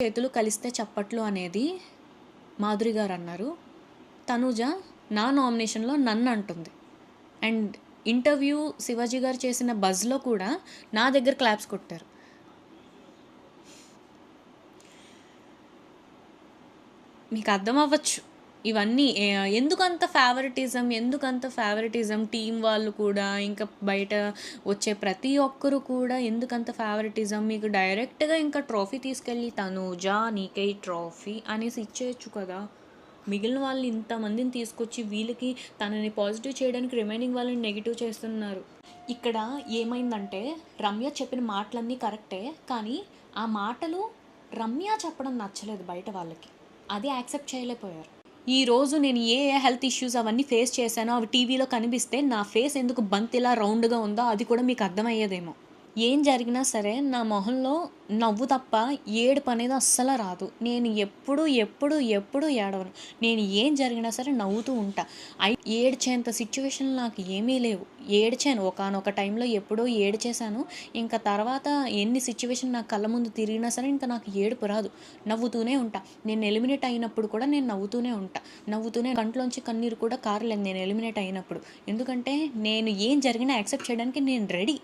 చేతులు కలిస్తే చప్పట్లు అనేది మాధురి గారు అన్నారు. తనూజ నా నామినేషన్‌లో నన్ను అంటుంది. అండ్ ఇంటర్వ్యూ శివాజీ గారు చేసిన బజ్‌లో కూడా నా దగ్గర క్లాప్స్ కొట్టారు. మీకు అర్థం అవ్వచ్చు ఇవన్నీ ఎందుకంత ఫేవరెటిజం టీం వాళ్ళు కూడా, ఇంకా బయట వచ్చే ప్రతి ఒక్కరు కూడా ఎందుకంత ఫేవరెటిజం, మీకు డైరెక్ట్గా ఇంకా ట్రోఫీ తీసుకెళ్ళి తనూజ నీకే ఈ ట్రోఫీ అనేసి ఇచ్చేయచ్చు కదా. మిగిలిన వాళ్ళు ఇంతమందిని తీసుకొచ్చి వీళ్ళకి తనని పాజిటివ్ చేయడానికి రిమైనింగ్ వాళ్ళని నెగిటివ్ చేస్తున్నారు. ఇక్కడ ఏమైందంటే రమ్య చెప్పిన మాటలన్నీ కరెక్టే, కానీ ఆ మాటలు రమ్య చెప్పడం నచ్చలేదు బయట వాళ్ళకి. అది యాక్సెప్ట్ చేయలేకపోయారు. ఈరోజు నేను ఏ హెల్త్ ఇష్యూస్ అవన్నీ ఫేస్ చేశానో అవి టీవీలో కనిపిస్తే నా ఫేస్ ఎందుకు బంతిలా రౌండ్గా ఉందో అది కూడా మీకు అర్థమయ్యేదేమో. ఏం జరిగినా సరే నా మొహంలో నవ్వు తప్ప ఏడుపు అనేది అస్సలు రాదు. నేను ఎప్పుడు ఏడవను. నేను ఏం జరిగినా సరే నవ్వుతూ ఉంటా. ఏడ్చేంత సిచ్యువేషన్లు నాకు ఏమీ లేవు. ఏడ్చాను ఒకానొక టైంలో, ఎప్పుడో ఏడ్చేశాను. ఇంకా తర్వాత ఎన్ని సిచ్యువేషన్ నా కళ్ళ ముందు తిరిగినా సరే ఇంకా నాకు ఏడుపు రాదు. నవ్వుతూనే ఉంటా. నేను ఎలిమినేట్ అయినప్పుడు కూడా నేను నవ్వుతూనే ఉంటా. కంట్లోంచి కన్నీరు కూడా కారలేదు నేను ఎలిమినేట్ అయినప్పుడు. ఎందుకంటే నేను ఏం జరిగినా యాక్సెప్ట్ చేయడానికి నేను రెడీ.